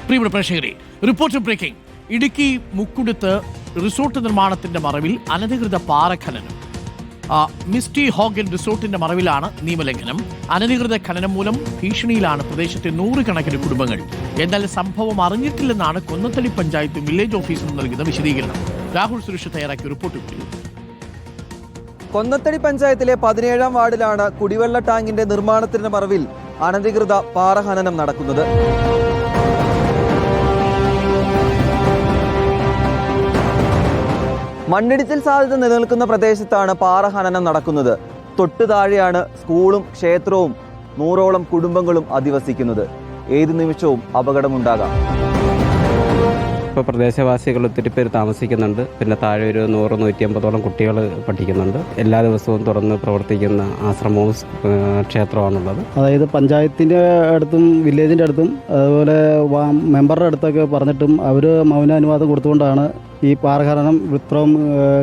പ്രിയപ്പെട്ട പ്രേക്ഷകരെ, report breaking. Idukki മുക്കുടുത്ത് resort നിർമ്മാണത്തിന്റെ മറവിൽ അനധികൃത പാറ ഖനനം. മിസ്റ്റി ഹോഗൻ റിസോർട്ടിന്റെ മറവിലാണ് നിയമലംഘനം. അനധികൃത ഖനനം മൂലം ഭീഷണിയിലാണ് പ്രദേശത്തെ 100 കണക്കിന് കുടുംബങ്ങൾ. എന്നാൽ സംഭവം അറിഞ്ഞിട്ടില്ലെന്നാണ് കൊന്നത്തടി പഞ്ചായത്ത് വില്ലേജ് ഓഫീസർ നൽകുന്ന വിശദീകരണം. രാഹുൽ സുരേഷ് തയ്യാറാക്കിയ റിപ്പോർട്ട്. കൊന്നത്തടി പഞ്ചായത്തിലെ 17-ാം വാർഡിലാണ് കുടിവെള്ള ടാങ്കിന്റെ നിർമ്മാണത്തിന്റെ മറവിൽ അനധികൃത പാറ ഖനനം നടക്കുന്നത്. മണ്ണിടിച്ചിൽ സാധ്യത നിലനിൽക്കുന്ന പ്രദേശത്താണ് പാറ ഖനനം നടക്കുന്നത്. തൊട്ടു താഴെയാണ് സ്കൂളും ക്ഷേത്രവും 100ഓളം കുടുംബങ്ങളും അധിവസിക്കുന്നത്. ഏതു നിമിഷവും അപകടമുണ്ടാകാം. ഇപ്പോൾ പ്രദേശവാസികൾ ഒത്തിരി പേര് താമസിക്കുന്നുണ്ട്. പിന്നെ താഴെ ഒരു 100-150ഓളം കുട്ടികൾ പഠിക്കുന്നുണ്ട്. എല്ലാ ദിവസവും തുറന്ന് പ്രവർത്തിക്കുന്ന ആശ്രമവും ക്ഷേത്രമാണുള്ളത്. അതായത് പഞ്ചായത്തിൻ്റെ അടുത്തും വില്ലേജിൻ്റെ അടുത്തും അതുപോലെ മെമ്പറുടെ അടുത്തൊക്കെ പറഞ്ഞിട്ടും അവർ മൗനാനുവാദം കൊടുത്തുകൊണ്ടാണ് ഈ പാറ ഖനനം ഇത്രയും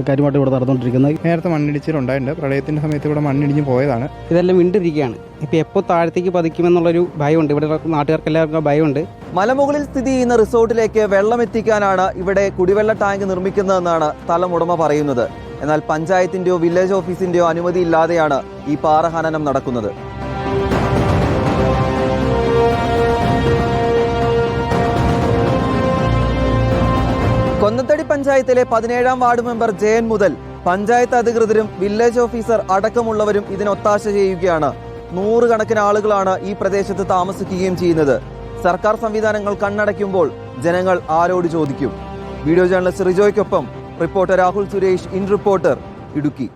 കാര്യമായിട്ട് ഇവിടെ നടന്നുകൊണ്ടിരിക്കുന്നത്. നേരത്തെ മണ്ണിടിച്ചിലുണ്ടായിട്ടുണ്ട്. പ്രളയത്തിൻ്റെ സമയത്ത് ഇവിടെ മണ്ണിടിഞ്ഞ് പോയതാണ്. ഇതെല്ലാം വീണ്ടിരിക്കുകയാണ്. ഇപ്പോൾ എപ്പോൾ താഴത്തേക്ക് പതിക്കുമെന്നുള്ളൊരു ഭയമുണ്ട്. ഇവിടെ നാട്ടുകാർക്ക് എല്ലാവർക്കും ഭയമുണ്ട്. മലമുകളിൽ സ്ഥിതി ചെയ്യുന്ന റിസോർട്ടിലേക്ക് വെള്ളം എത്തിക്കാനാണ് ഇവിടെ കുടിവെള്ള ടാങ്ക് നിർമ്മിക്കുന്നതെന്നാണ് സ്ഥലം ഉടമ പറയുന്നത്. എന്നാൽ പഞ്ചായത്തിന്റെയോ വില്ലേജ് ഓഫീസിന്റെയോ അനുമതി ഇല്ലാതെയാണ് ഈ പാറ ഖനനം നടക്കുന്നത്. കൊന്നത്തടി പഞ്ചായത്തിലെ 17-ാം വാർഡ് മെമ്പർ ജയൻ മുതൽ പഞ്ചായത്ത് അധികൃതരും വില്ലേജ് ഓഫീസർ അടക്കമുള്ളവരും ഇതിന് ഒത്താശ ചെയ്യുകയാണ്. 100 കണക്കിന് ആളുകളാണ് ഈ പ്രദേശത്ത് താമസിക്കുകയും ചെയ്യുന്നത്. സർക്കാർ സംവിധാനങ്ങൾ കണ്ണടയ്ക്കുമ്പോൾ ജനങ്ങൾ ആരോട് ചോദിക്കും? വീഡിയോ ജേർണലിസ്റ്റ് റിജോയ്ക്കൊപ്പം reporter Rahul Suresh, in reporter, Idukki.